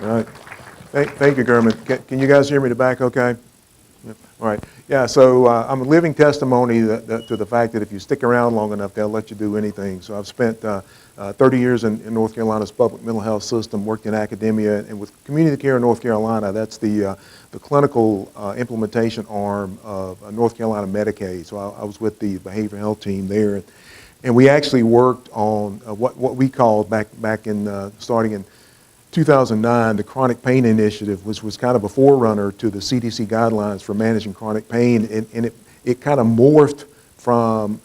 All right. Thank you, Gurman. Can you guys hear me in the back okay? Yeah. All right. Yeah, so I'm a living testimony to the fact that if you stick around long enough, they'll let you do anything. So I've spent 30 years in North Carolina's public mental health system, worked in academia, and with Community Care in North Carolina, that's the clinical implementation arm of North Carolina Medicaid. So I was with the behavioral health team there. And we actually worked on what we called back in starting in 2009, the Chronic Pain Initiative, which was kind of a forerunner to the CDC guidelines for managing chronic pain, and it kind of morphed from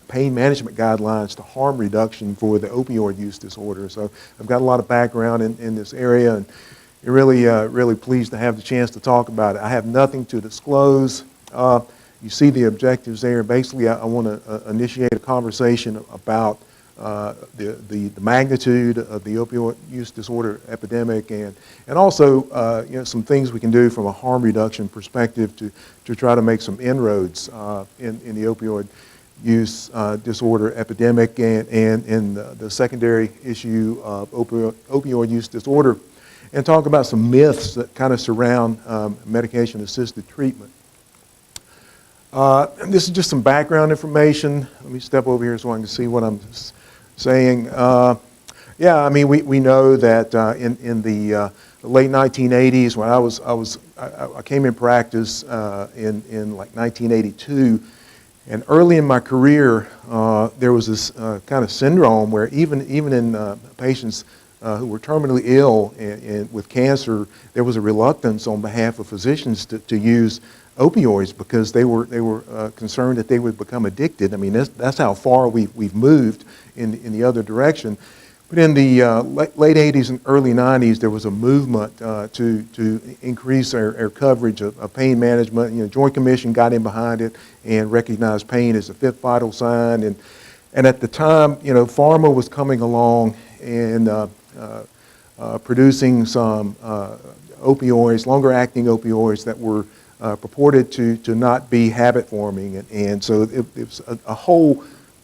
pain management guidelines to harm reduction for the opioid use disorder. So I've got a lot of background in this area, and really pleased to have the chance to talk about it. I have nothing to disclose. You see the objectives there. Basically, I want to initiate a conversation about the magnitude of the opioid use disorder epidemic, and also some things we can do from a harm reduction perspective to try to make some inroads in the opioid use disorder epidemic and in the secondary issue of opioid use disorder, and talk about some myths that kind of surround medication-assisted treatment. This is just some background information. Let me step over here so I can see what I'm saying. Yeah, I mean, we know that in the late 1980s, when I came in practice in like 1982, and early in my career, there was this kind of syndrome where even in patients who were terminally ill and with cancer, there was a reluctance on behalf of physicians to use opioids because they were concerned that they would become addicted. I mean, that's how far we've moved in the other direction. But in the late 80s and early 90s, there was a movement to increase our coverage of pain management. You know, Joint Commission got in behind it and recognized pain as a fifth vital sign. And at the time, you know, pharma was coming along and producing some opioids, longer-acting opioids that were purported to not be habit forming, and so it was a whole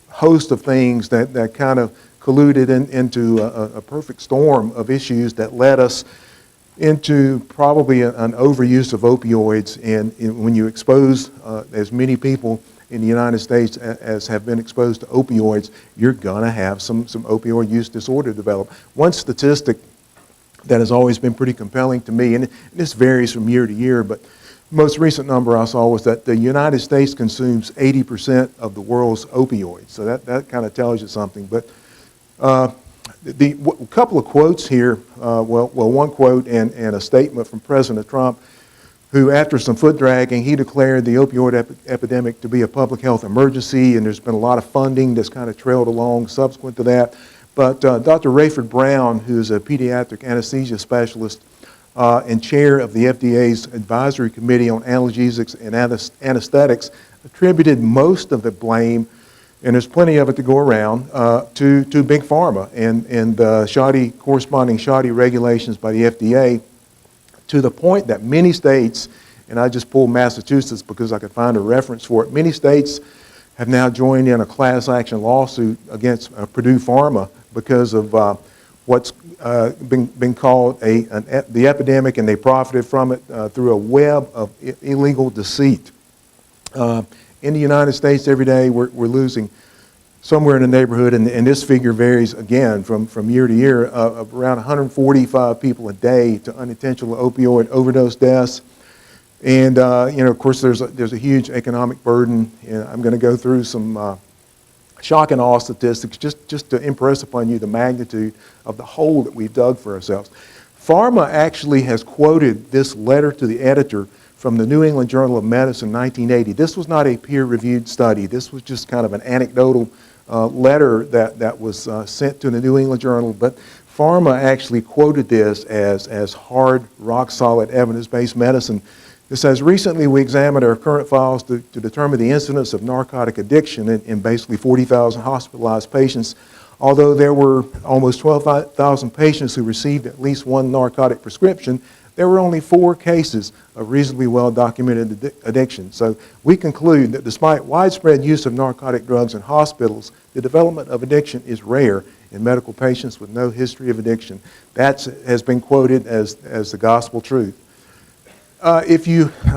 host of things that kind of colluded into a perfect storm of issues that led us into probably an overuse of opioids. And when you expose as many people in the United States as have been exposed to opioids, you're going to have some opioid use disorder develop. One statistic that has always been pretty compelling to me, and this varies from year to year, but the most recent number I saw was that the United States consumes 80% of the world's opioids. So that kind of tells you something. But a couple of quotes here, one quote and a statement from President Trump, who after some foot dragging, he declared the opioid epidemic to be a public health emergency, and there's been a lot of funding that's kind of trailed along subsequent to that. But Dr. Rayford Brown, who is a pediatric anesthesia specialist, and chair of the FDA's Advisory Committee on Analgesics and Anesthetics, attributed most of the blame, and there's plenty of it to go around, to Big Pharma and corresponding shoddy regulations by the FDA, to the point that many states, and I just pulled Massachusetts because I could find a reference for it, many states have now joined in a class action lawsuit against Purdue Pharma because of what's been called the epidemic, and they profited from it through a web of illegal deceit. In the United States every day we're losing somewhere in the neighborhood, and this figure varies again from year to year, of around 145 people a day to unintentional opioid overdose deaths. And of course there's a huge economic burden, and I'm going to go through some shock and awe statistics just to impress upon you the magnitude of the hole that we've dug for ourselves. Pharma actually has quoted this letter to the editor from the New England Journal of Medicine, 1980. This was not a peer-reviewed study. This was just kind of an anecdotal letter that was sent to the New England Journal, but Pharma actually quoted this as hard, rock-solid, evidence-based medicine. It says, recently we examined our current files to determine the incidence of narcotic addiction in basically 40,000 hospitalized patients. Although there were almost 12,000 patients who received at least one narcotic prescription, there were only 4 cases of reasonably well-documented addiction. So we conclude that despite widespread use of narcotic drugs in hospitals, the development of addiction is rare in medical patients with no history of addiction. That has been quoted as the gospel truth. I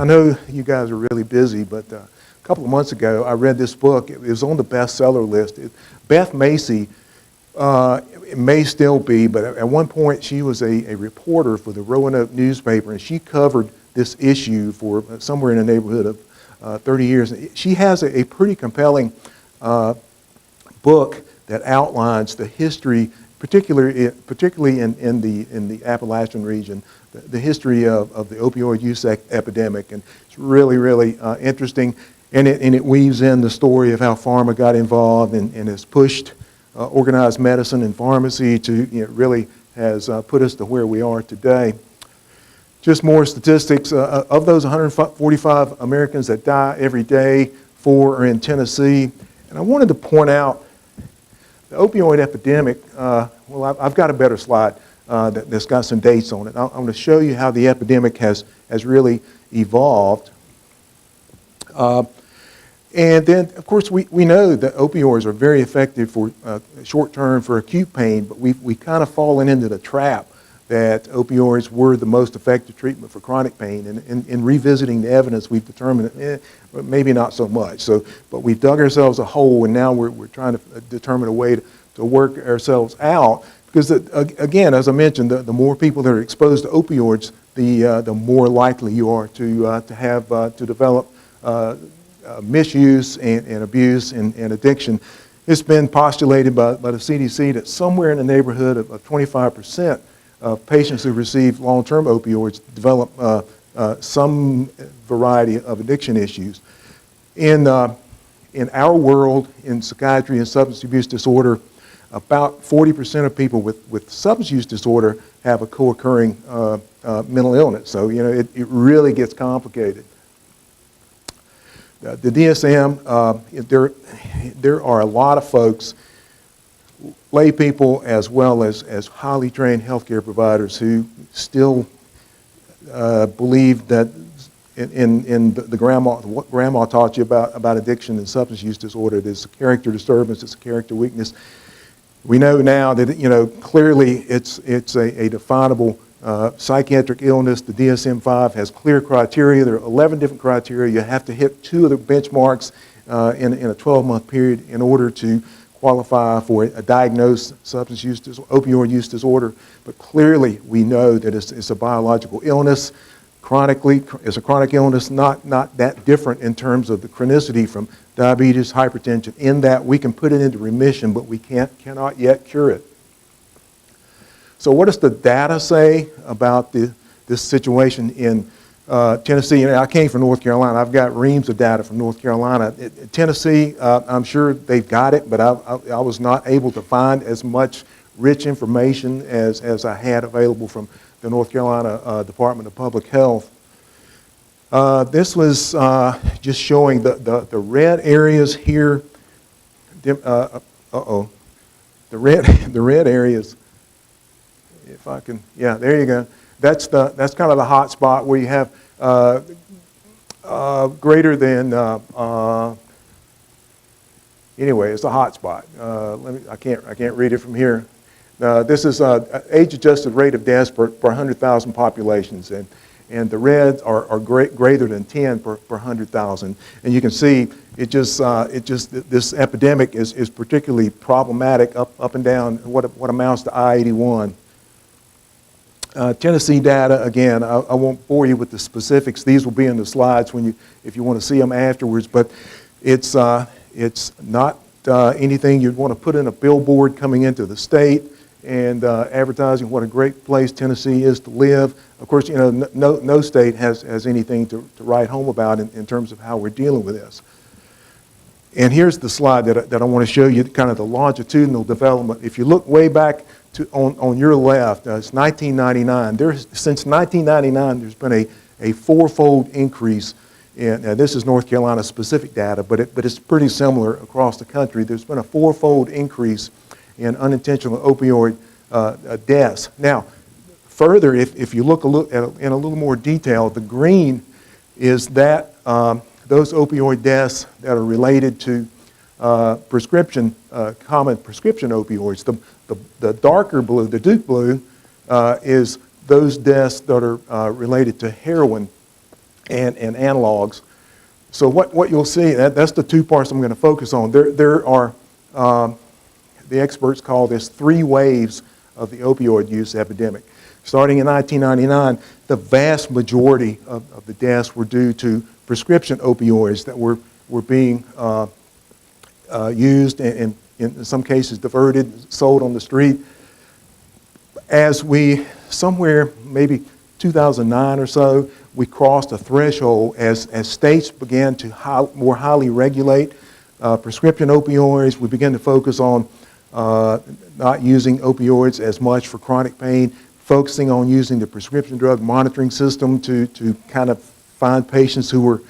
know you guys are really busy, but a couple of months ago, I read this book. It was on the bestseller list. Beth Macy, it may still be, but at one point she was a reporter for the Roanoke newspaper, and she covered this issue for somewhere in the neighborhood of 30 years. She has a pretty compelling book that outlines the history, particularly in the Appalachian region, the history of the opioid use epidemic, and it's really, really interesting. And it weaves in the story of how pharma got involved and has pushed organized medicine and pharmacy to, really has put us to where we are today. Just more statistics. Of those 145 Americans that die every day, 4 are in Tennessee. And I wanted to point out the opioid epidemic. Well, I've got a better slide that's got some dates on it. I'm going to show you how the epidemic has really evolved. And then, of course, we know that opioids are very effective for short-term for acute pain, but we've kind of fallen into the trap that opioids were the most effective treatment for chronic pain. And in revisiting the evidence, we've determined that maybe not so much. But we've dug ourselves a hole, and now we're trying to determine a way to work ourselves out. Because, again, as I mentioned, the more people that are exposed to opioids, the more likely you are to develop misuse and abuse and addiction. It's been postulated by the CDC that somewhere in the neighborhood of 25% of patients who receive long-term opioids develop some variety of addiction issues. In our world, in psychiatry and substance abuse disorder, about 40% of people with substance use disorder have a co-occurring mental illness. So, it really gets complicated. The DSM, there are a lot of folks, lay people as well as highly trained healthcare providers who still believe that what grandma taught you about addiction and substance use disorder, there's a character disturbance, it's a character weakness. We know now that, clearly it's a definable psychiatric illness. The DSM-5 has clear criteria. There are 11 different criteria. You have to hit 2 of the benchmarks in a 12-month period in order to qualify for a diagnosed substance use opioid use disorder. But clearly, we know that it's a biological illness. It's a chronic illness, not that different in terms of the chronicity from diabetes, hypertension, in that we can put it into remission, but we cannot yet cure it. So what does the data say about this situation in Tennessee? I came from North Carolina. I've got reams of data from North Carolina. Tennessee, I'm sure they've got it, but I was not able to find as much rich information as I had available from the North Carolina Department of Public Health. This was just showing the red areas here. The red areas. If I can, yeah, there you go. That's kind of the hot spot where you have greater than. Anyway, it's a hot spot. I can't read it from here. This is age-adjusted rate of deaths per 100,000 populations, and the reds are greater than 10 per 100,000. And you can see this epidemic is particularly problematic up and down what amounts to I-81. Tennessee data, again, I won't bore you with the specifics. These will be in the slides if you want to see them afterwards. But it's not anything you'd want to put in a billboard coming into the state and advertising what a great place Tennessee is to live. Of course, no state has anything to write home about in terms of how we're dealing with this. And here's the slide that I want to show you, kind of the longitudinal development. If you look way back on your left, it's 1999. Since 1999, there's been a fourfold increase in, this is North Carolina specific data, but it's pretty similar across the country. There's been a fourfold increase in unintentional opioid deaths. Now, further, if you look in a little more detail, the green is that those opioid deaths that are related to common prescription opioids. The darker blue, the Duke blue, is those deaths that are related to heroin and analogs. So what you'll see, that's the two parts I'm going to focus on. There are, the experts call this 3 waves of the opioid use epidemic. Starting in 1999, the vast majority of the deaths were due to prescription opioids that were being used and in some cases diverted, sold on the street. As we, somewhere maybe 2009 or so, we crossed a threshold as states began to more highly regulate prescription opioids. We began to focus on not using opioids as much for chronic pain, focusing on using the prescription drug monitoring system to kind of find patients who were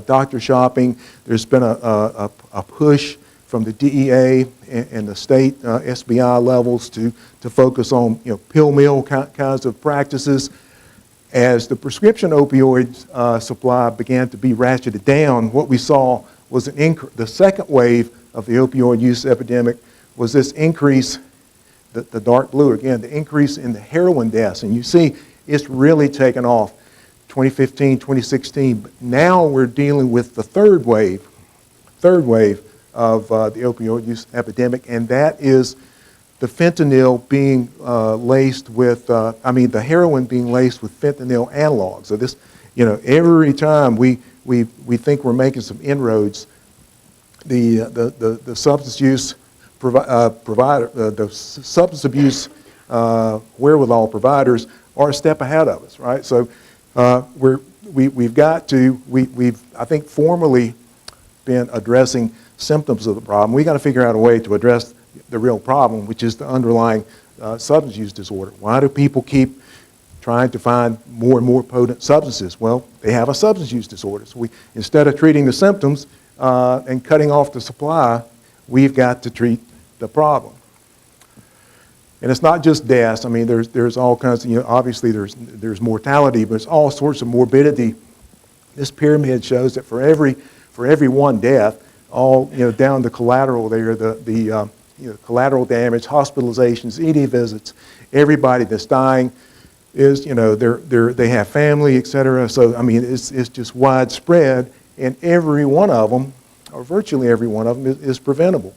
doctor shopping. There's been a push from the DEA and the state SBI levels to focus on pill mill kinds of practices. As the prescription opioid supply began to be ratcheted down, what we saw was the second wave of the opioid use epidemic was this increase, the dark blue again, the increase in the heroin deaths. And you see it's really taken off 2015, 2016. But now we're dealing with the third wave of the opioid use epidemic, and that is the fentanyl being laced with, the heroin being laced with fentanyl analogs. So this, every time we think we're making some inroads, the substance use provider, the substance abuse wherewithal providers are a step ahead of us, right? So we've I think formally been addressing symptoms of the problem. We got to figure out a way to address the real problem, which is the underlying substance use disorder. Why do people keep trying to find more and more potent substances? Well, they have a substance use disorder. So instead of treating the symptoms and cutting off the supply, we've got to treat the problem. And it's not just deaths. I mean, there's all kinds of, obviously there's mortality, but there's all sorts of morbidity. This pyramid shows that for every one death, all down the collateral there, the collateral damage, hospitalizations, ED visits, everybody that's dying is they have family, et cetera. So I mean it's just widespread, and every one of them, or virtually every one of them, is preventable.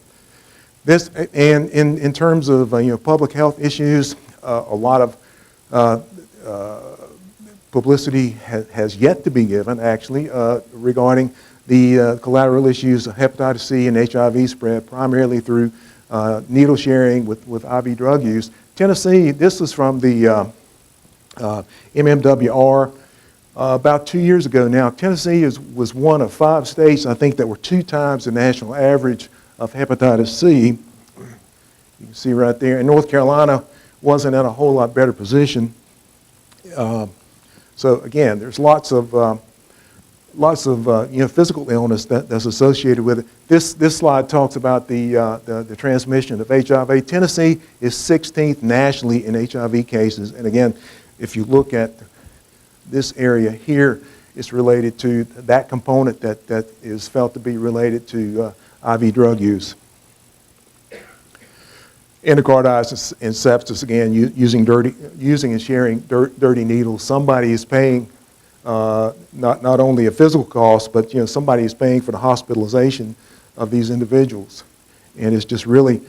This, and in terms of public health issues, a lot of publicity has yet to be given, actually, regarding the collateral issues of hepatitis C and HIV spread, primarily through needle sharing with IV drug use. Tennessee, this is from the MMWR about 2 years ago now. Tennessee was one of 5 states, I think, that were 2 times the national average of hepatitis C. You can see right there. And North Carolina wasn't in a whole lot better position. So again, there's lots of physical illness that's associated with it. This slide talks about the transmission of HIV. Tennessee is 16th nationally in HIV cases. And again, if you look at this area here, it's related to that component that is felt to be related to IV drug use. Endocarditis and sepsis, again, using and sharing dirty needles. Somebody is paying not only a physical cost, but somebody is paying for the hospitalization of these individuals. And it's just really,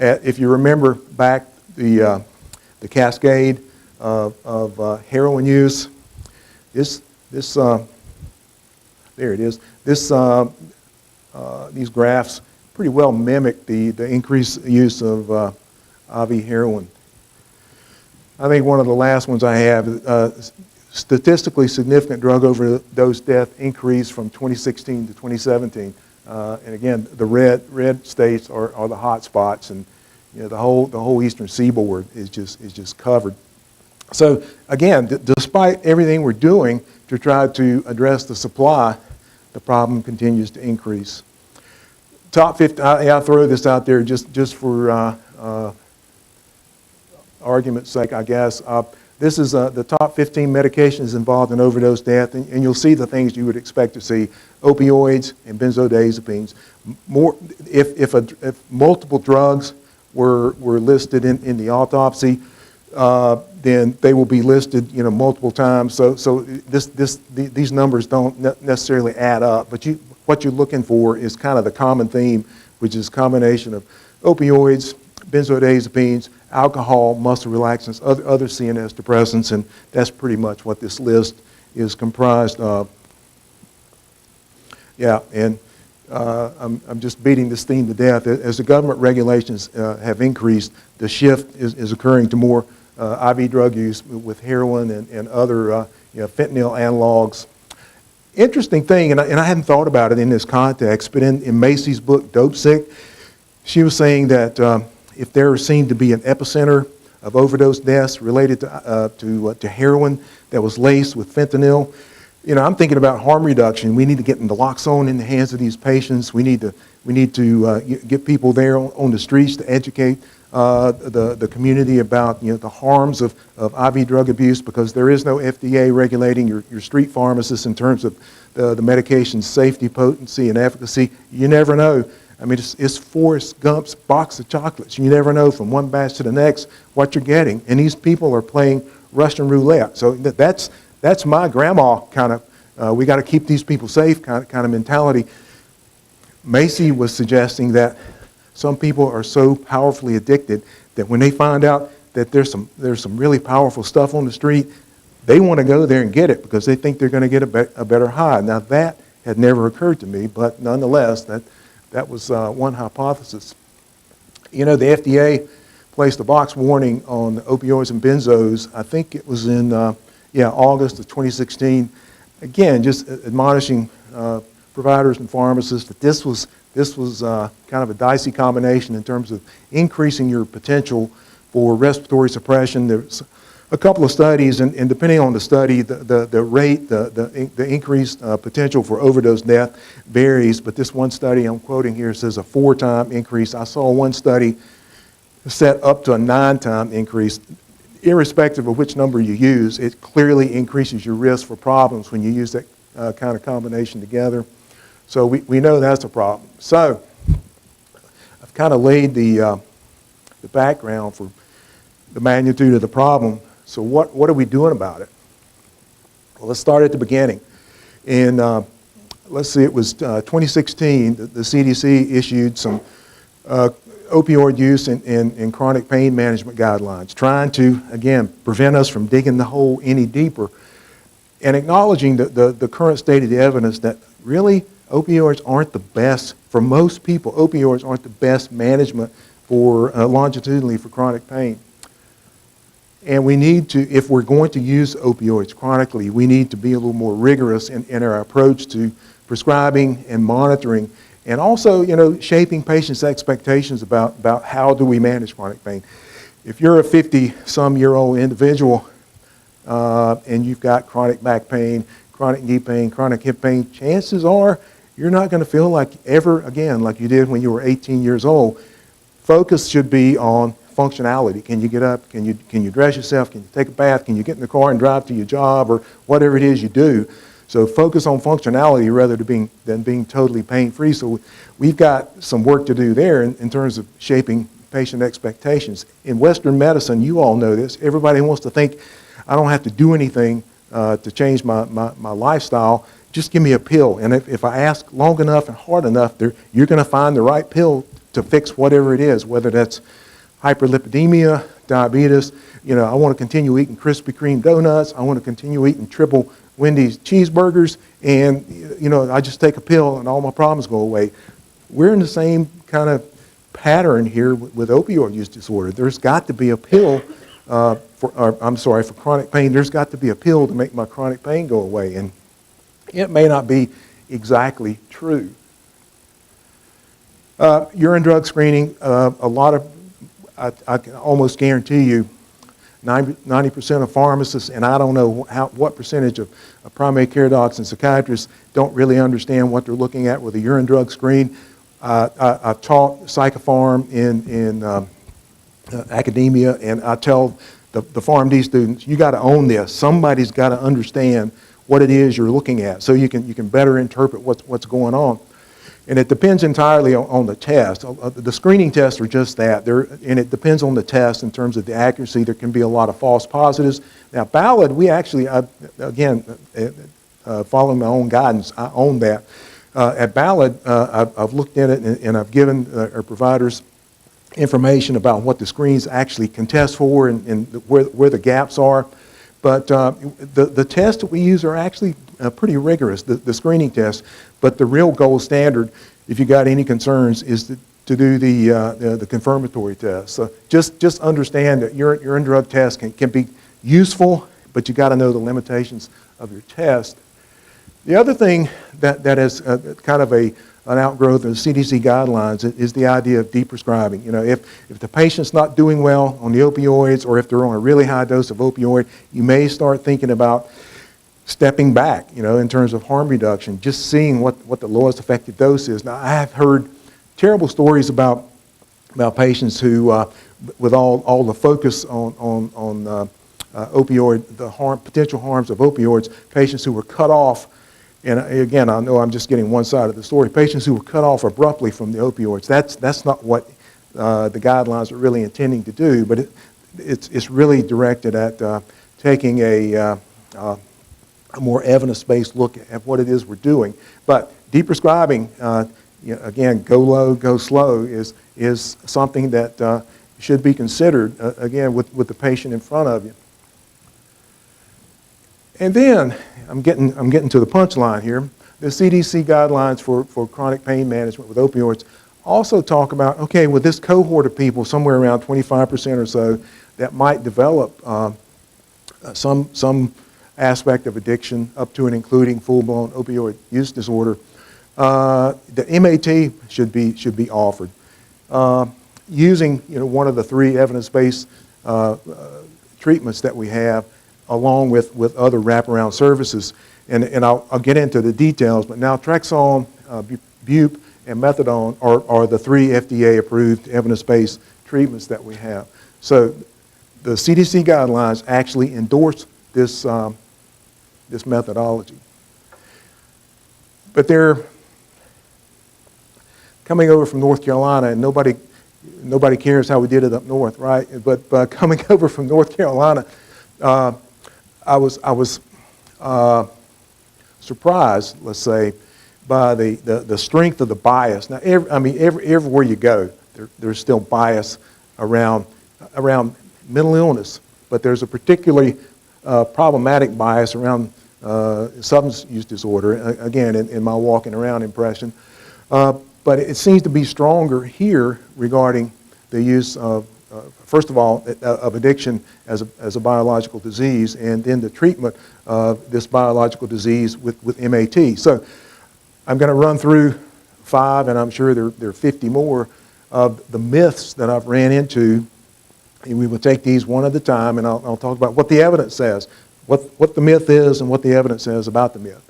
if you remember back the cascade of heroin use, there it is. These graphs pretty well mimic the increased use of IV heroin. I think one of the last ones I have, statistically significant drug overdose death increase from 2016 to 2017. And again, the red states are the hot spots, and the whole eastern seaboard is just covered. So again, despite everything we're doing to try to address the supply, the problem continues to increase. Top 50, I'll throw this out there just for argument's sake, I guess. This is the top 15 medications involved in overdose death, and you'll see the things you would expect to see: opioids and benzodiazepines. If multiple drugs were listed in the autopsy, then they will be listed, multiple times. So these numbers don't necessarily add up. But what you're looking for is kind of the common theme, which is a combination of opioids, benzodiazepines, alcohol, muscle relaxants, other CNS depressants, and that's pretty much what this list is comprised of. Yeah, and I'm just beating this theme to death. As the government regulations have increased, the shift is occurring to more IV drug use with heroin and other fentanyl analogs. Interesting thing, and I hadn't thought about it in this context, but in Macy's book, Dope Sick, she was saying that if there seemed to be an epicenter of overdose deaths related to heroin that was laced with fentanyl, I'm thinking about harm reduction. We need to get naloxone in the hands of these patients. We need to get people there on the streets to educate the community about the harms of IV drug abuse, because there is no FDA regulating your street pharmacists in terms of the medication's safety, potency, and efficacy. You never know. I mean, it's Forrest Gump's box of chocolates. You never know from one batch to the next what you're getting. And these people are playing Russian roulette. So that's my grandma kind of, we got to keep these people safe kind of mentality. Macy was suggesting that some people are so powerfully addicted that when they find out that there's some really powerful stuff on the street, they want to go there and get it because they think they're going to get a better high. Now that had never occurred to me, but nonetheless, that was one hypothesis. The FDA placed a box warning on opioids and benzos. I think it was in August of 2016. Again, just admonishing providers and pharmacists that this was kind of a dicey combination in terms of increasing your potential for respiratory suppression. There's a couple of studies, and depending on the study, the rate, the increased potential for overdose death varies, but this one study I'm quoting here says a 4-time increase. I saw one study set up to a 9-time increase. Irrespective of which number you use, it clearly increases your risk for problems when you use that kind of combination together. So we know that's a problem. So I've kind of laid the background for the magnitude of the problem. So what are we doing about it? Well, let's start at the beginning. In, let's see, it was 2016, the CDC issued some opioid use and chronic pain management guidelines, trying to, again, prevent us from digging the hole any deeper and acknowledging the current state of the evidence that really opioids aren't the best, for most people, opioids aren't the best management for longitudinally for chronic pain. And we need to, if we're going to use opioids chronically, we need to be a little more rigorous in our approach to prescribing and monitoring, and also, shaping patients' expectations about how do we manage chronic pain. If you're a 50-some-year-old individual and you've got chronic back pain, chronic knee pain, chronic hip pain, chances are you're not going to feel like ever again like you did when you were 18 years old. Focus should be on functionality. Can you get up? Can you dress yourself? Can you take a bath? Can you get in the car and drive to your job or whatever it is you do? So focus on functionality rather than being totally pain-free. So we've got some work to do there in terms of shaping patient expectations. In Western medicine, you all know this, everybody wants to think, I don't have to do anything to change my lifestyle. Just give me a pill. And if I ask long enough and hard enough, you're going to find the right pill to fix whatever it is, whether that's hyperlipidemia, diabetes. I want to continue eating Krispy Kreme donuts. I want to continue eating triple Wendy's cheeseburgers, and I just take a pill and all my problems go away. We're in the same kind of pattern here with opioid use disorder. There's got to be a pill for chronic pain. There's got to be a pill to make my chronic pain go away, and it may not be exactly true. Urine drug screening, I can almost guarantee you 90% of pharmacists, and I don't know what percentage of primary care docs and psychiatrists don't really understand what they're looking at with a urine drug screen. I've taught psychopharm in academia, and I tell the PharmD students, you got to own this. Somebody's got to understand what it is you're looking at so you can better interpret what's going on. And it depends entirely on the test. The screening tests are just that. And it depends on the test in terms of the accuracy. There can be a lot of false positives. Now, Ballad, we actually, again, following my own guidance, I own that. At Ballad, I've looked at it and I've given our providers information about what the screens actually can test for and where the gaps are. But the tests that we use are actually pretty rigorous, the screening tests. But the real gold standard, if you got any concerns, is to do the confirmatory test. So just understand that urine drug test can be useful, but you got to know the limitations of your test. The other thing that is kind of an outgrowth of the CDC guidelines is the idea of deprescribing. You know, if the patient's not doing well on the opioids, or if they're on a really high dose of opioid, you may start thinking about stepping back, you know, in terms of harm reduction, just seeing what the lowest effective dose is. Now, I have heard terrible stories about patients who, with all the focus on opioid, the potential harms of opioids, patients who were cut off. And again, I know I'm just getting one side of the story. Patients who were cut off abruptly from the opioids. That's not what the guidelines are really intending to do. But it's really directed at taking a more evidence-based look at what it is we're doing. But deprescribing, again, go low, go slow is something that should be considered again with the patient in front of you. And then, I'm getting to the punchline here. The CDC guidelines for chronic pain management with opioids also talk about, okay, with this cohort of people, somewhere around 25% or so, that might develop some aspect of addiction up to and including full-blown opioid use disorder, the MAT should be offered. Using one of the three evidence-based treatments that we have, along with other wraparound services. And I'll get into the details, but naltrexone, bup, and methadone are the three FDA-approved evidence-based treatments that we have. So the CDC guidelines actually endorse this methodology. But they're coming over from North Carolina, and nobody cares how we did it up north, right? But coming over from North Carolina, I was surprised, let's say, by the strength of the bias. Now, everywhere you go, there's still bias around mental illness, but there's a particularly problematic bias around substance use disorder, again, in my walking around impression. But it seems to be stronger here regarding the use of, first of all, of addiction as a biological disease, and then the treatment of this biological disease with MAT. So I'm going to run through 5, and I'm sure there are 50 more, of the myths that I've ran into. And we will take these one at a time, and I'll talk about what the evidence says, what the myth is, and what the evidence says about the myth.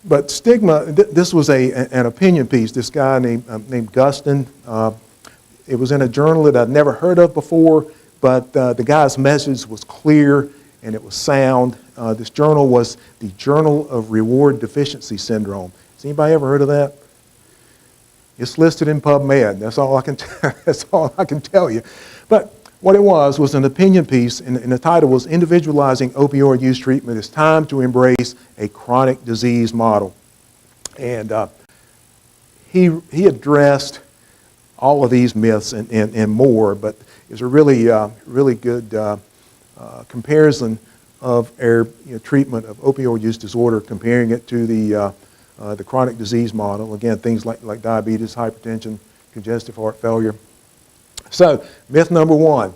But stigma, this was an opinion piece. This guy named Gustin, it was in a journal that I'd never heard of before, but the guy's message was clear and it was sound. This journal was the Journal of Reward Deficiency Syndrome. Has anybody ever heard of that? It's listed in PubMed. That's all I can tell you. But what it was an opinion piece, and the title was "Individualizing Opioid Use Treatment: It's Time to Embrace a Chronic Disease Model." And he addressed all of these myths and more, but it's a really good comparison of our treatment of opioid use disorder, comparing it to the chronic disease model. Again, things like diabetes, hypertension, congestive heart failure. So, myth number 1,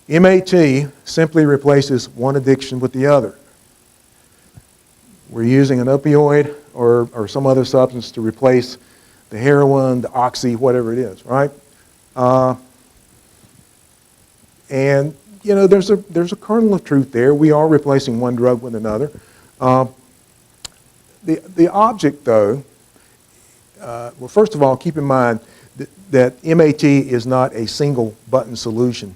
MAT simply replaces one addiction with the other. We're using an opioid or some other substance to replace the heroin, the oxy, whatever it is, right? And there's a kernel of truth there. We are replacing one drug with another. The object, though, well, first of all, keep in mind that MAT is not a single button solution.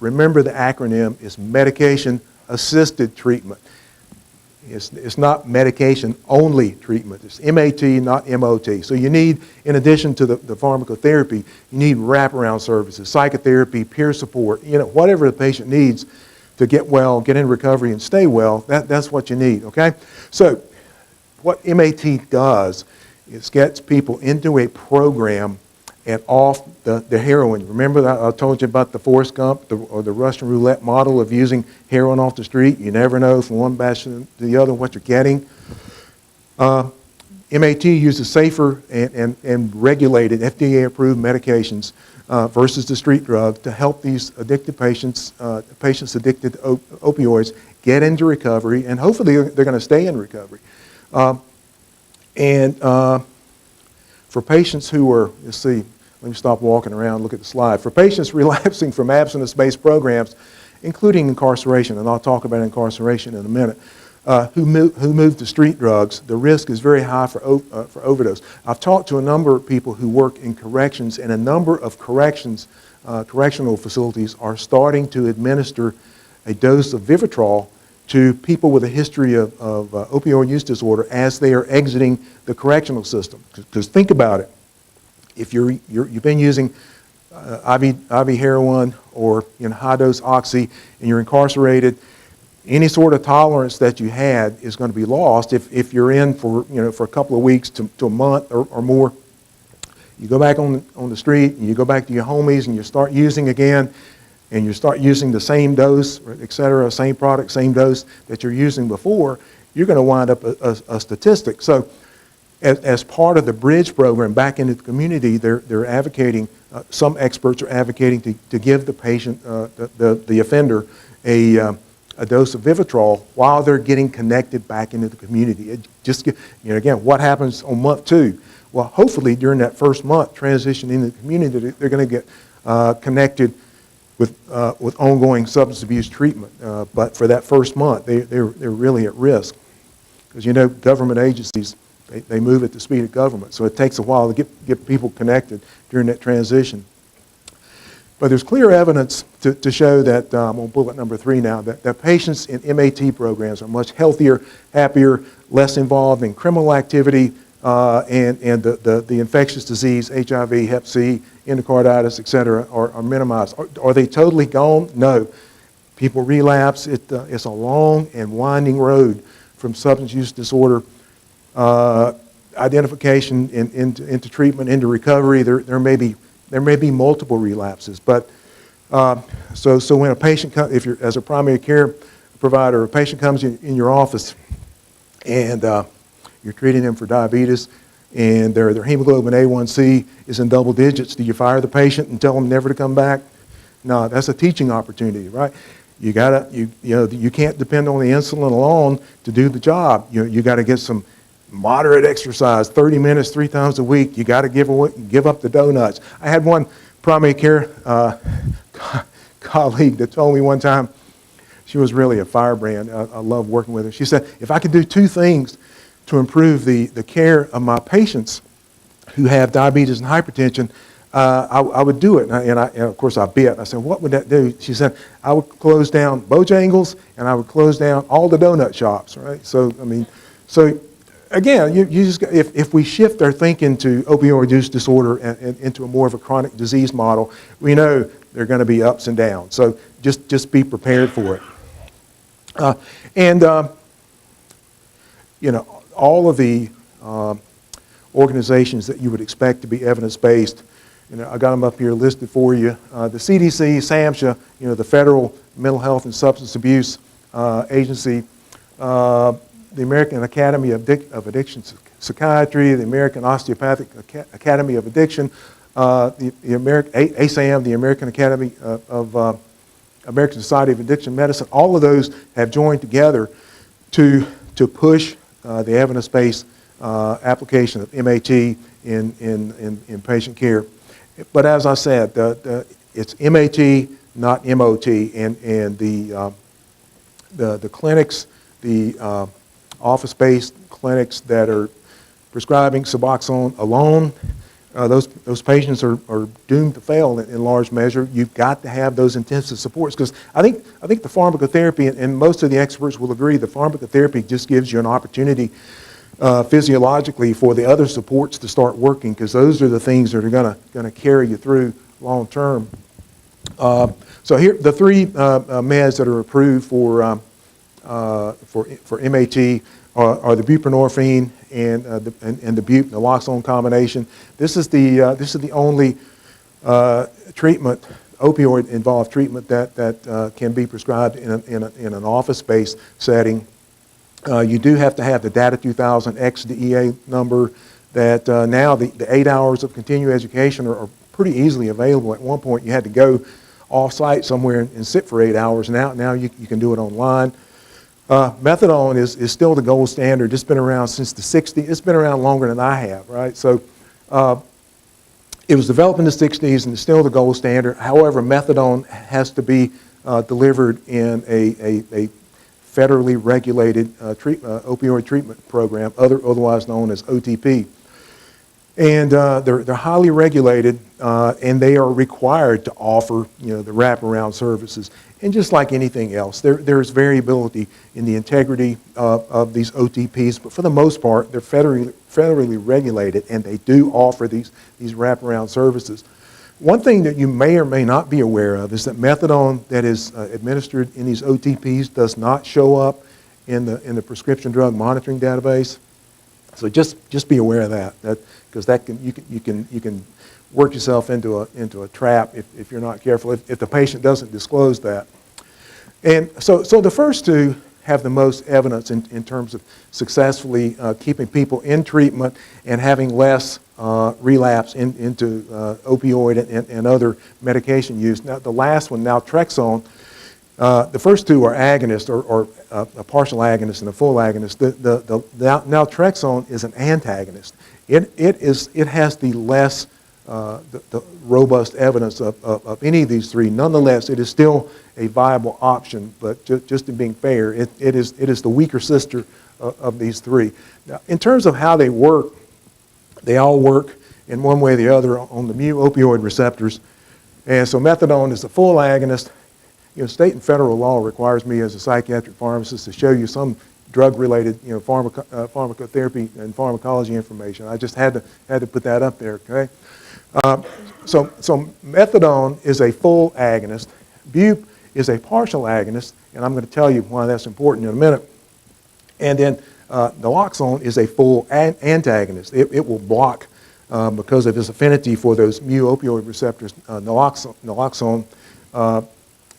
remember the acronym is medication-assisted treatment. It's not medication-only treatment. It's MAT, not MOT. So you need, in addition to the pharmacotherapy, you need wraparound services, psychotherapy, peer support, whatever the patient needs to get well, get in recovery, and stay well. That's what you need, okay? So what MAT does is gets people into a program and off the heroin. Remember that I told you about the Forrest Gump or the Russian roulette model of using heroin off the street? You never know from one batch to the other what you're getting. MAT uses safer and regulated FDA-approved medications versus the street drug to help these addicted patients, patients addicted to opioids, get into recovery, and hopefully they're going to stay in recovery. For patients who are, let's see, let me stop walking around, look at the slide. For patients relapsing from abstinence-based programs, including incarceration, and I'll talk about incarceration in a minute, who move to street drugs, the risk is very high for overdose. I've talked to a number of people who work in corrections, and a number of correctional facilities are starting to administer a dose of Vivitrol to people with a history of opioid use disorder as they are exiting the correctional system. Because think about it. If you've been using IV heroin or high-dose oxy and you're incarcerated, any sort of tolerance that you had is going to be lost if you're in for a couple of weeks to a month or more. You go back on the street and you go back to your homies and you start using again, and you start using the same dose, et cetera, same product, same dose that you're using before, you're going to wind up a statistic. So as part of the Bridge program back into the community, they're advocating, some experts are advocating to give the patient, the offender, a dose of Vivitrol while they're getting connected back into the community. It just, again, what happens on month 2? Well, hopefully during that first month, transition into the community, they're going to get connected with ongoing substance abuse treatment. But for that first month, they're really at risk. Because government agencies, they move at the speed of government. So it takes a while to get people connected during that transition. But there's clear evidence to show that, I'm on bullet number 3 now, that patients in MAT programs are much healthier, happier, less involved in criminal activity, and the infectious disease, HIV, Hep C, endocarditis, et cetera, are minimized. Are they totally gone? No. People relapse. It's a long and winding road from substance use disorder identification into treatment, into recovery. There may be multiple relapses. But so when a patient comes, if you're as a primary care provider, a patient comes in your office and you're treating them for diabetes, and their hemoglobin A1C is in double digits. Do you fire the patient and tell them never to come back? No, that's a teaching opportunity, right? You can't depend on the insulin alone to do the job. You got to get some moderate exercise, 30 minutes, 3 times a week. You got to give up the donuts. I had one primary care colleague that told me one time, she was really a firebrand. I love working with her. She said, if I could do 2 things to improve the care of my patients who have diabetes and hypertension, I would do it. And of course I bit. I said, what would that do? She said, I would close down Bojangles and I would close down all the donut shops, right? So, again, you just, if we shift our thinking to opioid use disorder and into a more of a chronic disease model, we know there are going to be ups and downs. So just be prepared for it. All of the organizations that you would expect to be evidence-based, I got them up here listed for you. The CDC, SAMHSA, the Federal Mental Health and Substance Abuse Agency, the American Academy of Addiction Psychiatry, the American Osteopathic Academy of Addiction, the ASAM, the American Academy of American Society of Addiction Medicine. All of those have joined together to push the evidence-based application of MAT in patient care. But as I said, it's MAT, not MOT, and the clinics, the office-based clinics that are prescribing Suboxone alone those patients are doomed to fail in large measure. You've got to have those intensive supports, because I think the pharmacotherapy, and most of the experts will agree, the pharmacotherapy just gives you an opportunity physiologically for the other supports to start working, because those are the things that are going to carry you through long term. So here, the three meds that are approved for MAT are the buprenorphine and the bup naloxone combination. This is the only treatment, opioid involved treatment that can be prescribed in an office-based setting. You do have to have the Data 2000 XDEA number. That now the 8 hours of continuing education are pretty easily available. At one point, you had to go off-site somewhere and sit for 8 hours. Now you can do it online. Methadone is still the gold standard. It's been around since the 60s. It's been around longer than I have, right? So it was developed in the 60s and it's still the gold standard. However, methadone has to be delivered in a federally regulated opioid treatment program, otherwise known as OTP. And they're highly regulated, and they are required to offer, the wraparound services. And just like anything else, there's variability in the integrity of these OTPs, but for the most part, they're federally regulated, and they do offer these wraparound services. One thing that you may or may not be aware of is that methadone that is administered in these OTPs does not show up in the prescription drug monitoring database. So just be aware of that because you can work yourself into a trap if you're not careful, if the patient doesn't disclose that. And so the first two have the most evidence in terms of successfully keeping people in treatment and having less relapse into opioid and other medication use. Now the last one, naltrexone, the first two are agonists or a partial agonist and a full agonist. The naltrexone is an antagonist. It has the less the robust evidence of any of these three. Nonetheless, it is still a viable option, but just in being fair, it is the weaker sister of these three. Now, in terms of how they work, they all work in one way or the other on the mu-opioid receptors. And so methadone is a full agonist. State and federal law requires me as a psychiatric pharmacist to show you some drug-related, pharmacotherapy and pharmacology information. I just had to put that up there, okay? So methadone is a full agonist. Bup is a partial agonist, and I'm going to tell you why that's important in a minute. And then naloxone is a full antagonist. It will block, because of its affinity for those mu-opioid receptors, naloxone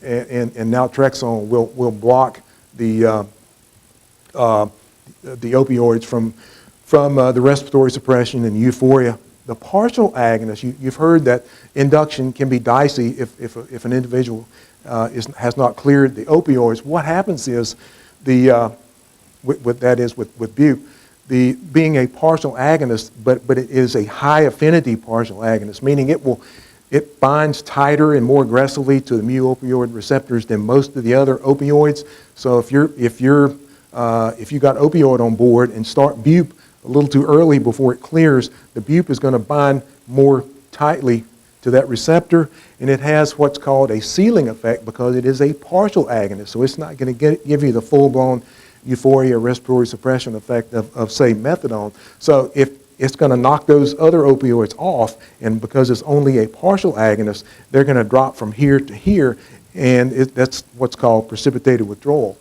and naltrexone will block the opioids from the respiratory suppression and euphoria. The partial agonist, you've heard that induction can be dicey if an individual has not cleared the opioids. What happens is with bup, being a partial agonist, but it is a high affinity partial agonist, meaning it binds tighter and more aggressively to the mu-opioid receptors than most of the other opioids. So if you got opioid on board and start bup a little too early before it clears, the bup is going to bind more tightly to that receptor, and it has what's called a ceiling effect because it is a partial agonist. So it's not going to give you the full-blown euphoria respiratory suppression effect of say methadone. So if it's going to knock those other opioids off, and because it's only a partial agonist, they're going to drop from here to here, and that's what's called precipitated withdrawal.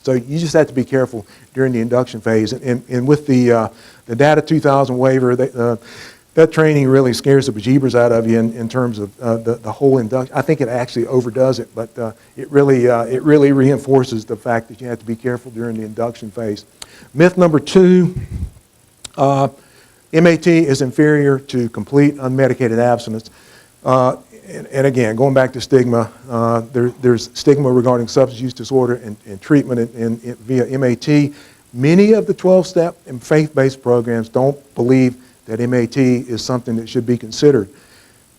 So you just have to be careful during the induction phase. And with the Data 2000 waiver, that training really scares the bejeebers out of you in terms of the whole induction. I think it actually overdoes it, but it really reinforces the fact that you have to be careful during the induction phase. Myth number 2, MAT is inferior to complete unmedicated abstinence. And again, going back to stigma, there's stigma regarding substance use disorder and treatment via MAT. Many of the 12-step and faith-based programs don't believe that MAT is something that should be considered.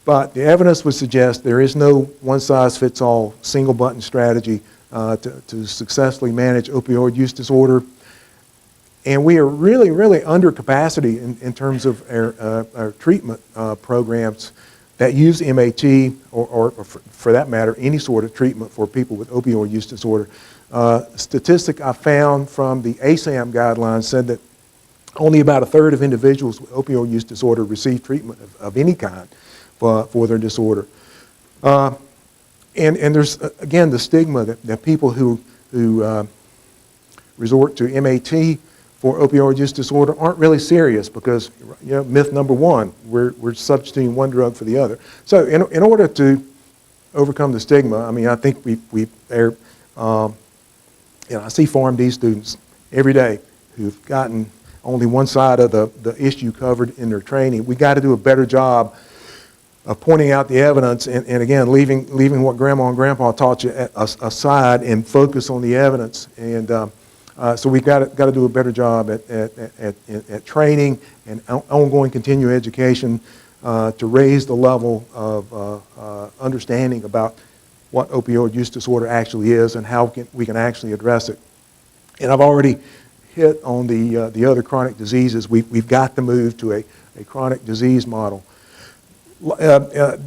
But the evidence would suggest there is no one-size-fits-all single-button strategy to successfully manage opioid use disorder. And we are really, really under capacity in terms of our treatment programs that use MAT, or for that matter, any sort of treatment for people with opioid use disorder. Statistic I found from the ASAM guidelines said that only about a third of individuals with opioid use disorder receive treatment of any kind for their disorder. And there's, again, the stigma that people who resort to MAT for opioid use disorder aren't really serious because, myth number one, we're substituting one drug for the other. So in order to overcome the stigma, I mean, I think I see PharmD students every day who've gotten only one side of the issue covered in their training. We got to do a better job of pointing out the evidence and again, leaving what Grandma and Grandpa taught you aside and focus on the evidence. And so we've got to do a better job at training and ongoing continuing education to raise the level of understanding about what opioid use disorder actually is and how we can actually address it. And I've already hit on the other chronic diseases. We've got to move to a chronic disease model. The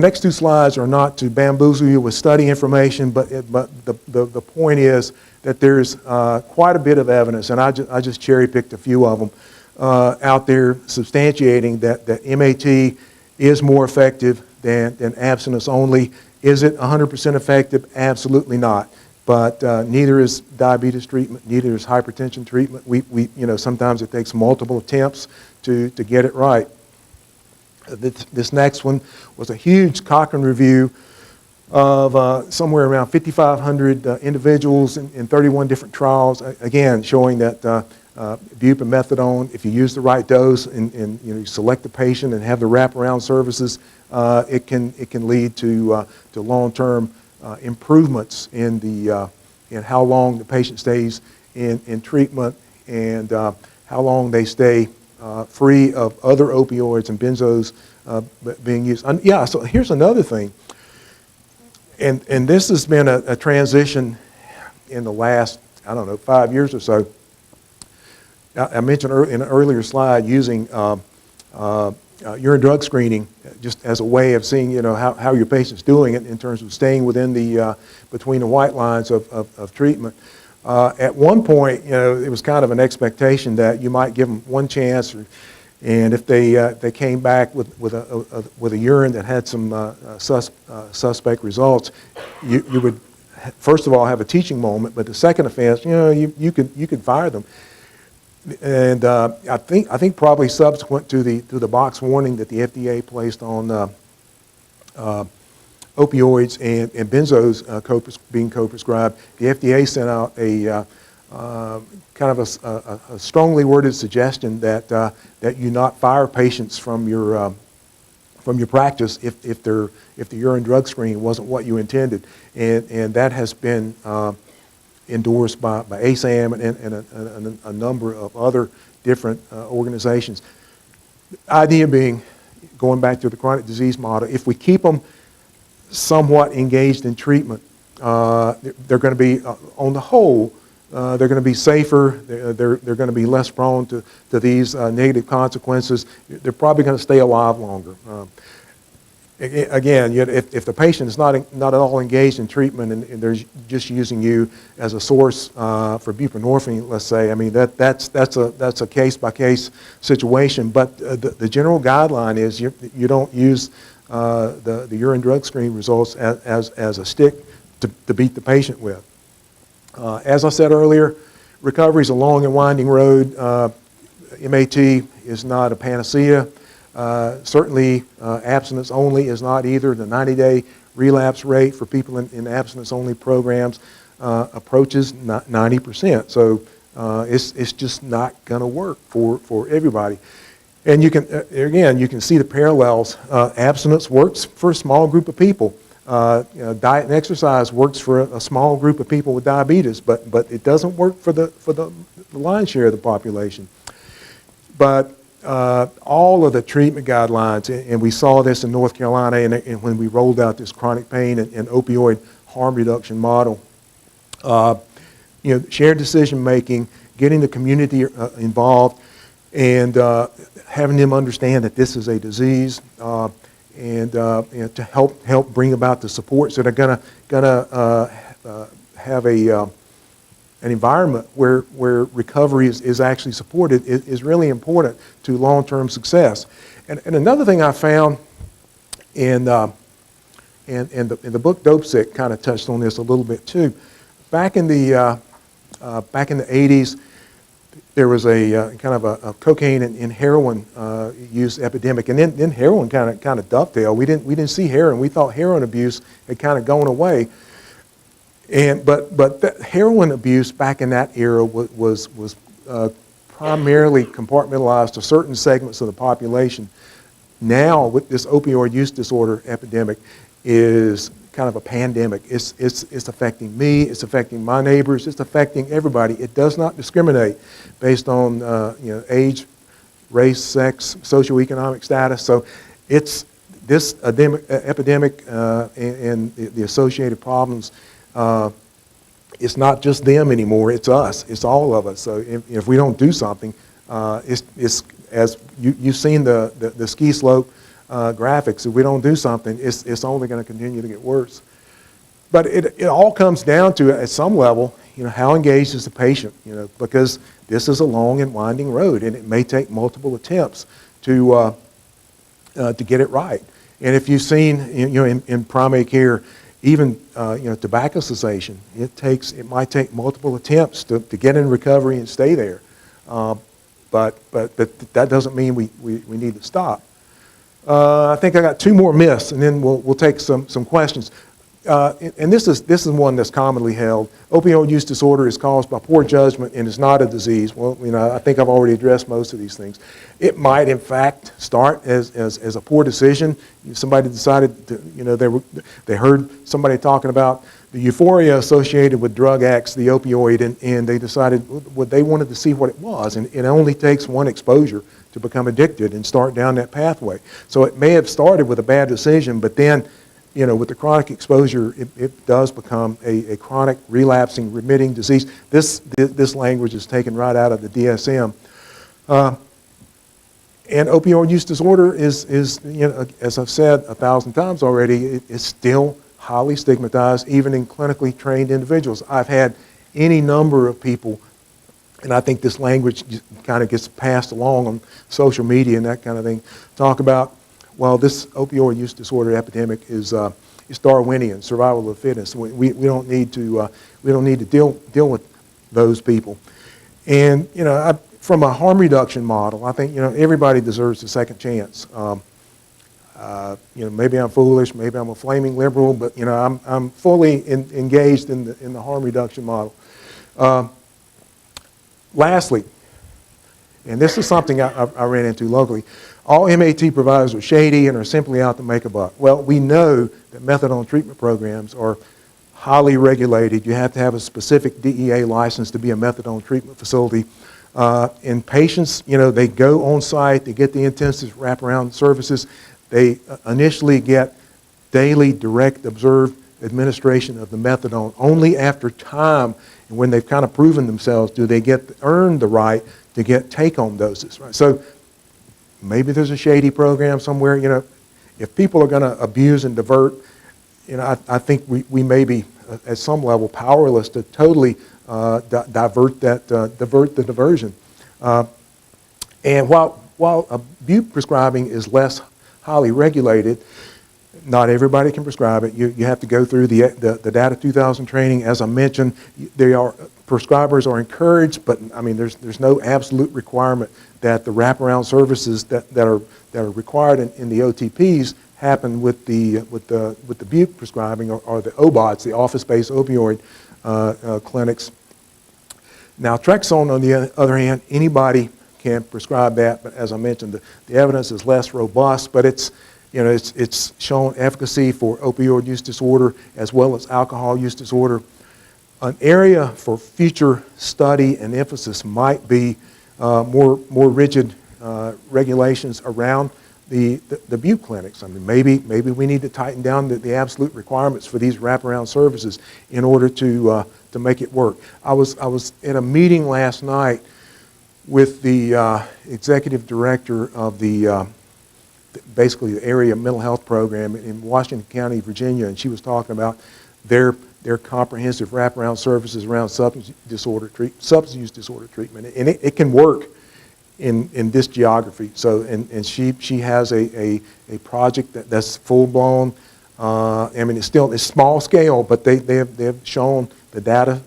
next two slides are not to bamboozle you with study information, but the point is that there's quite a bit of evidence, and I just cherry-picked a few of them out there substantiating that MAT is more effective than abstinence only. Is it 100% effective? Absolutely not. But neither is diabetes treatment, neither is hypertension treatment. Sometimes it takes multiple attempts to get it right. This next one was a huge Cochrane review of somewhere around 5,500 individuals in 31 different trials, again, showing that bupamethadone, if you use the right dose and you select the patient and have the wraparound services, it can lead to long-term improvements in how long the patient stays in treatment and how long they stay free of other opioids and benzos being used. So here's another thing, and this has been a transition in the last, 5 years or so. I mentioned in an earlier slide using urine drug screening just as a way of seeing, how your patient's doing in terms of staying within between the white lines of treatment. At one point, it was kind of an expectation that you might give them one chance, and if they came back with a urine that had some suspect results, you would first of all have a teaching moment, but the second offense, you could fire them. And I think probably subsequent to the box warning that the FDA placed on opioids and benzos being co-prescribed, the FDA sent out a kind of a strongly worded suggestion that you not fire patients from your practice if the urine drug screen wasn't what you intended, and that has been endorsed by ASAM and a number of other different organizations. The idea being, going back to the chronic disease model, if we keep them somewhat engaged in treatment, they're going to be, on the whole, they're going to be safer, they're going to be less prone to these negative consequences. They're probably going to stay alive longer. Again, if the patient is not at all engaged in treatment and they're just using you as a source for buprenorphine, let's say, I mean that's a case-by-case situation. But the general guideline is you don't use the urine drug screen results as a stick to beat the patient with. As I said earlier, recovery is a long and winding road. MAT is not a panacea. Certainly, abstinence only is not either. The 90-day relapse rate for people in abstinence-only programs approaches 90%. So it's just not going to work for everybody. And you can see the parallels. Abstinence works for a small group of people. Diet and exercise works for a small group of people with diabetes, but it doesn't work for the lion's share of the population. But all of the treatment guidelines, and we saw this in North Carolina and when we rolled out this chronic pain and opioid harm reduction model, shared decision making, getting the community involved, and having them understand that this is a disease, and to help bring about the supports that are gonna have an environment where recovery is actually supported is really important to long-term success. And another thing I found in the book Dope Sick kind of touched on this a little bit too. Back in the 80s, there was a kind of a cocaine and heroin use epidemic, and then heroin kind of dovetailed. We didn't see heroin. We thought heroin abuse had kind of gone away. But that heroin abuse back in that era was primarily compartmentalized to certain segments of the population. Now, with this opioid use disorder epidemic, is kind of a pandemic. It's affecting me. It's affecting my neighbors. It's affecting everybody. It does not discriminate based on age, race, sex, socioeconomic status. So, it's this epidemic and the associated problems. It's not just them anymore, it's us, it's all of us. So if we don't do something, it's as you've seen the ski slope graphics, if we don't do something, it's only going to continue to get worse. But it all comes down to, at some level, how engaged is the patient, because this is a long and winding road, and it may take multiple attempts to get it right. And if you've seen, in primary care, even tobacco cessation, it might take multiple attempts to get in recovery and stay there, but that doesn't mean we need to stop. I think I got two more myths, and then we'll take some questions. And this is one that's commonly held. Opioid use disorder is caused by poor judgment and is not a disease. Well, I think I've already addressed most of these things. It might, in fact, start as a poor decision. Somebody decided to, they heard somebody talking about the euphoria associated with drug X, the opioid, and they decided they wanted to see what it was. And it only takes one exposure to become addicted and start down that pathway. So it may have started with a bad decision, but then, with the chronic exposure, it does become a chronic, relapsing, remitting disease. This language is taken right out of the DSM. And opioid use disorder is as I've said 1,000 times already, it's still highly stigmatized, even in clinically trained individuals. I've had any number of people, and I think this language kind of gets passed along on social media and that kind of thing, talk about, well, this opioid use disorder epidemic is Darwinian, survival of the fittest. We don't need to deal with those people. And from a harm reduction model, I think everybody deserves a second chance. Maybe I'm foolish, maybe I'm a flaming liberal, but I'm fully engaged in the harm reduction model. Lastly, and this is something I ran into locally, all MAT providers are shady and are simply out to make a buck. Well, we know that methadone treatment programs are highly regulated. You have to have a specific DEA license to be a methadone treatment facility. And patients, they go on site, they get the intensive wraparound services. They initially get daily direct observed administration of the methadone. Only after time and when they've kind of proven themselves do they earn the right to get take-home doses. Right? So maybe there's a shady program somewhere. If people are going to abuse and divert, I think we may be at some level powerless to totally divert the diversion. And while abuse prescribing is less highly regulated, not everybody can prescribe it. You have to go through the Data 2000 training. As I mentioned, prescribers are encouraged, but I mean there's no absolute requirement that the wraparound services that are required in the OTPs happen with the bupe prescribing or the OBOTs, the office-based opioid clinics. Now, Trexone, on the other hand, anybody can prescribe that, but as I mentioned, the evidence is less robust, but it's shown efficacy for opioid use disorder as well as alcohol use disorder. An area for future study and emphasis might be more rigid regulations around the Butte clinics. I mean, maybe we need to tighten down the absolute requirements for these wraparound services in order to make it work. I was in a meeting last night with the executive director of the basically the area mental health program in Washington County, Virginia, and she was talking about their comprehensive wraparound services around substance use disorder treatment, and it can work in this geography. So, and she has a project that's full blown. I mean, it's small scale, but they have shown, the data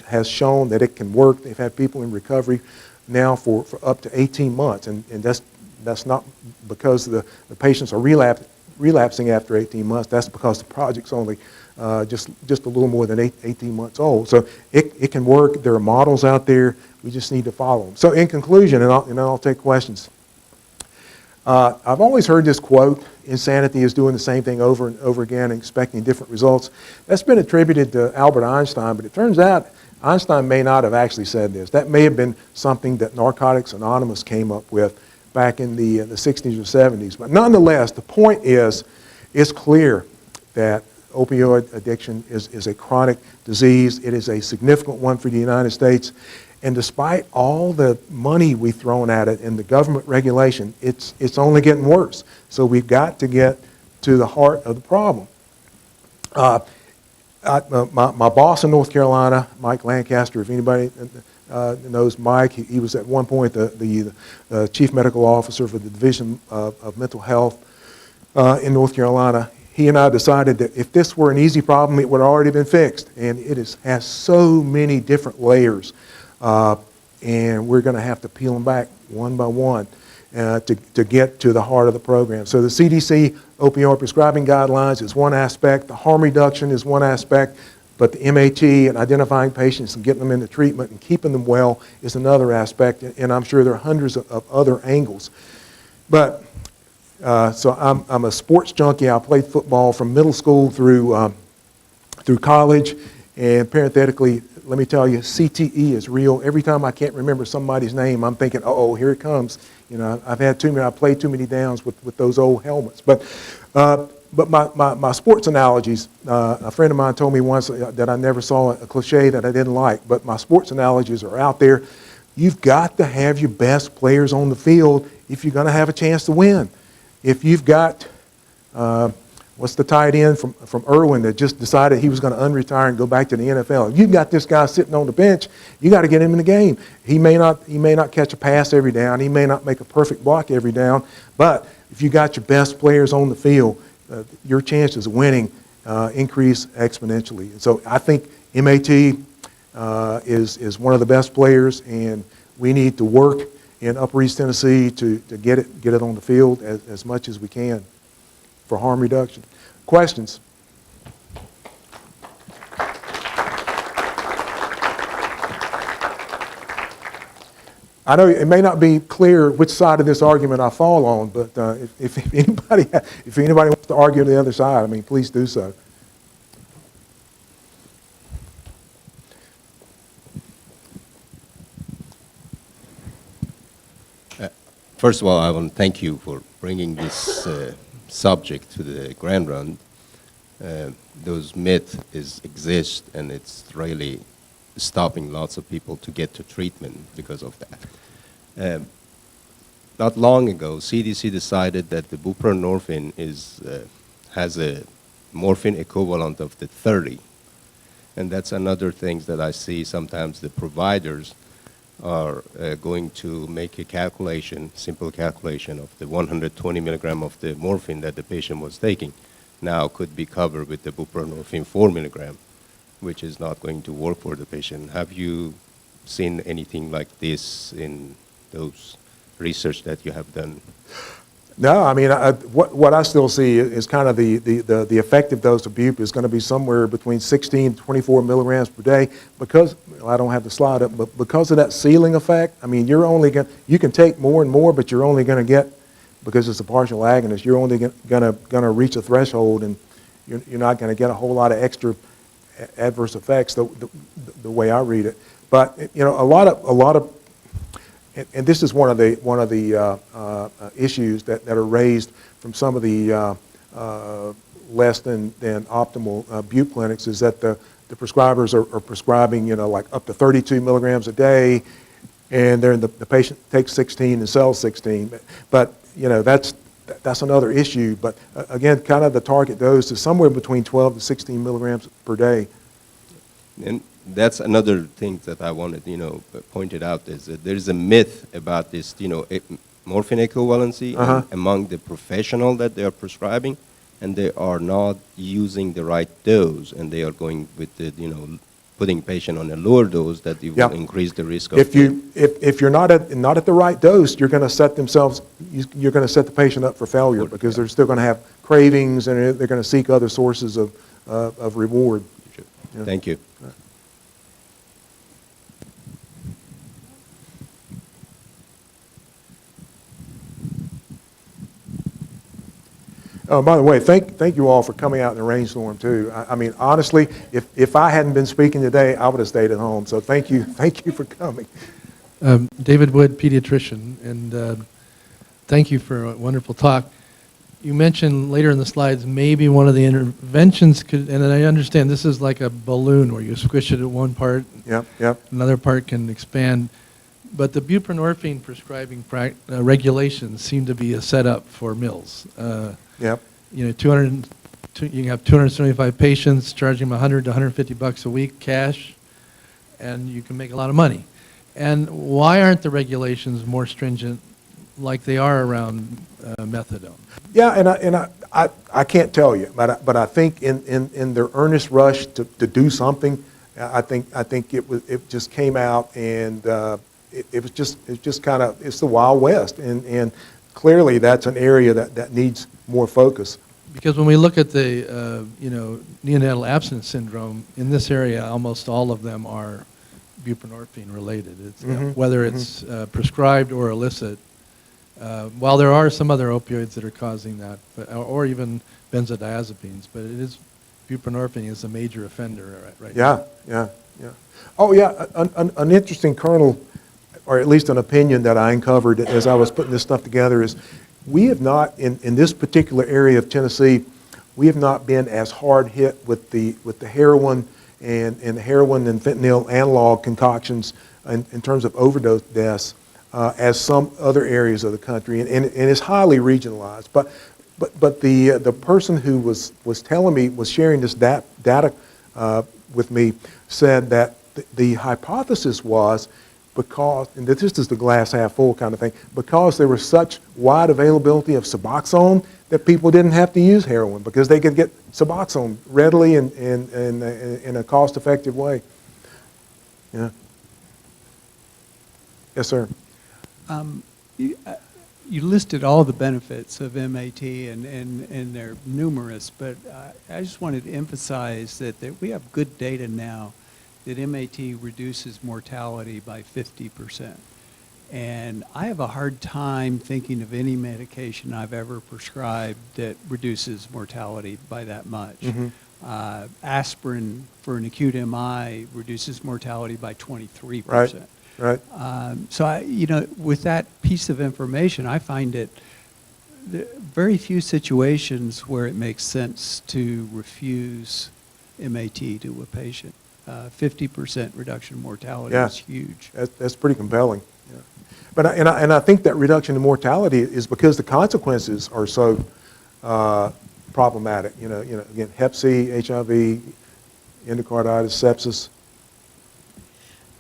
has shown that it can work. They've had people in recovery now for up to 18 months, and that's not because the patients are relapsing after 18 months. That's because the project's only just a little more than 18 months old. So it can work. There are models out there. We just need to follow them. So in conclusion, and I'll take questions. I've always heard this quote, insanity is doing the same thing over and over again and expecting different results. That's been attributed to Albert Einstein, but it turns out Einstein may not have actually said this. That may have been something that Narcotics Anonymous came up with back in the 60s or 70s. But nonetheless, the point is, it's clear that opioid addiction is a chronic disease. It is a significant one for the United States. And despite all the money we've thrown at it and the government regulation, it's only getting worse. So we've got to get to the heart of the problem. My boss in North Carolina, Mike Lancaster, if anybody knows Mike, he was at one point the chief medical officer for the Division of Mental Health in North Carolina. He and I decided that if this were an easy problem, it would have already been fixed. And it has so many different layers. And we're going to have to peel them back one by one to get to the heart of the program. So the CDC opioid prescribing guidelines is one aspect. The harm reduction is one aspect. But the MAT and identifying patients and getting them into treatment and keeping them well is another aspect. And I'm sure there are hundreds of other angles. But so I'm a sports junkie. I played football from middle school through college. And parenthetically, let me tell you, CTE is real. Every time I can't remember somebody's name, I'm thinking, uh-oh, here it comes. You know, I played too many downs with those old helmets. But my sports analogies, a friend of mine told me once that I never saw a cliche that I didn't like, but my sports analogies are out there. You've got to have your best players on the field if you're going to have a chance to win. If you've got, what's the tight end from Irwin that just decided he was going to unretire and go back to the NFL? You've got this guy sitting on the bench. You got to get him in the game. He may not catch a pass every down. He may not make a perfect block every down. But if you got your best players on the field, your chances of winning increase exponentially. And so I think MAT is one of the best players, and we need to work in Upper East Tennessee to get it on the field as much as we can for harm reduction. Questions? I know it may not be clear which side of this argument I fall on, but if anybody wants to argue on the other side, I mean, please do so. First of all, I want to thank you for bringing this subject to the grand round. Those myths exist, and it's really stopping lots of people to get to treatment because of that. Not long ago, CDC decided that the buprenorphine has a morphine equivalent of the 30. And that's another thing that I see sometimes the providers are going to make a calculation, simple calculation of the 120 milligram of the morphine that the patient was taking now could be covered with the buprenorphine 4 milligram, which is not going to work for the patient. Have you seen anything like this in those research that you have done? No, I mean, what I still see is kind of the effective dose of bupe is going to be somewhere between 16 and 24 milligrams per day because, well, I don't have the slide up, but because of that ceiling effect, I mean, you can take more and more, but you're only going to get, because it's a partial agonist, you're only going to reach a threshold, and you're not going to get a whole lot of extra adverse effects the way I read it. But, you know, a lot of and this is one of the issues that are raised from some of the less than optimal bupe clinics, is that the prescribers are prescribing, like up to 32 milligrams a day, and the patient takes 16 and sells 16. But that's another issue. But again, kind of the target dose is somewhere between 12 to 16 milligrams per day. And that's another thing that I wanted, pointed out, is that there's a myth about this, morphine equivalency among the professional that they are prescribing, and they are not using the right dose, and they are going with the, putting patient on a lower dose that it will increase the risk of. If you're not at the right dose, you're going to set the patient up for failure, because they're still going to have cravings, and they're going to seek other sources of reward. Yeah. Thank you. Oh, by the way, thank you all for coming out in the rainstorm too. I mean, honestly, if I hadn't been speaking today, I would have stayed at home. So thank you for coming. David Wood, pediatrician, and thank you for a wonderful talk. You mentioned later in the slides maybe one of the interventions could, and I understand this is like a balloon where you squish it at one part, another part can expand. But the buprenorphine prescribing regulations seem to be a setup for mills. You can have 275 patients, charging them $100 to $150 a week cash, and you can make a lot of money. And why aren't the regulations more stringent like they are around methadone? Yeah, and I can't tell you, but I think in their earnest rush to do something, I think it just came out, and it's the Wild West, and clearly that's an area that needs more focus. Because when we look at the neonatal abstinence syndrome in this area, almost all of them are buprenorphine related. It's, whether it's prescribed or illicit. While there are some other opioids that are causing that, or even benzodiazepines, but it is buprenorphine is a major offender right now. Yeah. Oh yeah, an interesting kernel, or at least an opinion that I uncovered as I was putting this stuff together, is we have not, in this particular area of Tennessee, we have not been as hard hit with the heroin and heroin and fentanyl analog concoctions in terms of overdose deaths as some other areas of the country, and it's highly regionalized. But the person who was telling me, was sharing this data with me, said that the hypothesis was, because, and this is the glass half full kind of thing, because there was such wide availability of Suboxone that people didn't have to use heroin, because they could get Suboxone readily and in a cost-effective way. Yeah. Yes, sir. You listed all the benefits of MAT, and they're numerous, but I just wanted to emphasize that we have good data now that MAT reduces mortality by 50%. And I have a hard time thinking of any medication I've ever prescribed that reduces mortality by that much. Aspirin for an acute MI reduces mortality by 23%. Right. So with that piece of information, I find it very few situations where it makes sense to refuse MAT to a patient. 50% reduction in mortality is huge. That's pretty compelling. Yeah. But I think that reduction in mortality is because the consequences are so problematic. Again, Hep C, HIV, endocarditis, sepsis.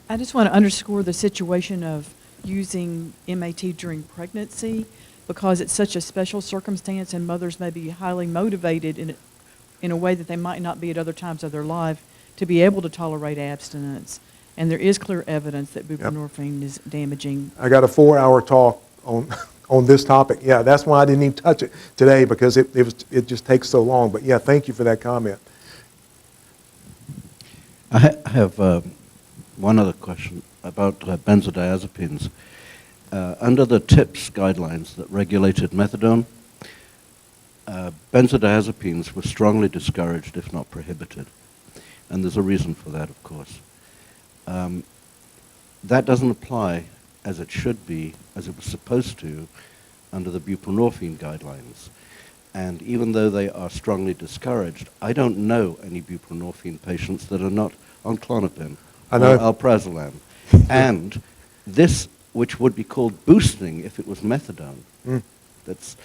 I just want to underscore the situation of using MAT during pregnancy, because it's such a special circumstance, and mothers may be highly motivated in a way that they might not be at other times of their life to be able to tolerate abstinence. And there is clear evidence that buprenorphine is damaging. I got a 4-hour talk on this topic. Yeah, that's why I didn't even touch it today, because it just takes so long. But yeah, thank you for that comment. I have one other question about benzodiazepines. Under the TIPS guidelines that regulated methadone, benzodiazepines were strongly discouraged, if not prohibited. And there's a reason for that, of course. That doesn't apply as it should be, as it was supposed to, under the buprenorphine guidelines. And even though they are strongly discouraged, I don't know any buprenorphine patients that are not on Klonopin I or know. alprazolam. And this, which would be called boosting if it was methadone, that's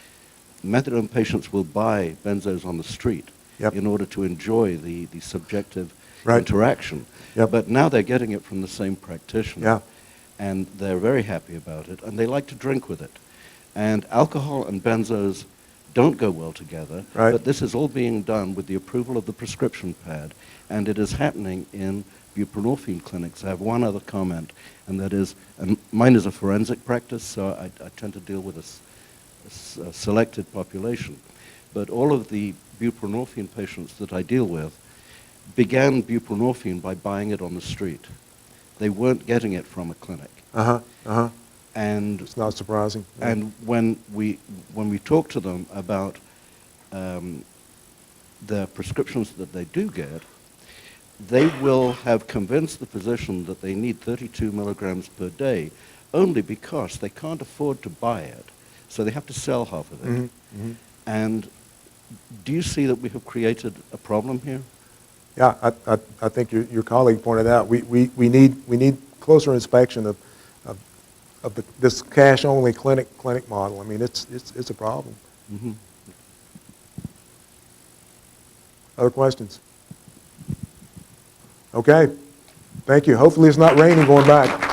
methadone patients will buy benzos on the street Yep. in order to enjoy the subjective Right. interaction. Yep. But now they're getting it from the same practitioner. Yeah. And they're very happy about it, and they like to drink with it. And alcohol and benzos don't go well together, Right. but this is all being done with the approval of the prescription pad, and it is happening in buprenorphine clinics. I have one other comment, and that is, and mine is a forensic practice, so I tend to deal with a selected population. But all of the buprenorphine patients that I deal with began buprenorphine by buying it on the street. They weren't getting it from a clinic. And It's not surprising. and when we talk to them about the prescriptions that they do get, they will have convinced the physician that they need 32 milligrams per day only because they can't afford to buy it. So they have to sell half of it. And do you see that we have created a problem here? Yeah, I think your colleague pointed out, we need closer inspection of this cash-only clinic model. I mean, it's a problem. Other questions? Okay, thank you. Hopefully it's not raining going back.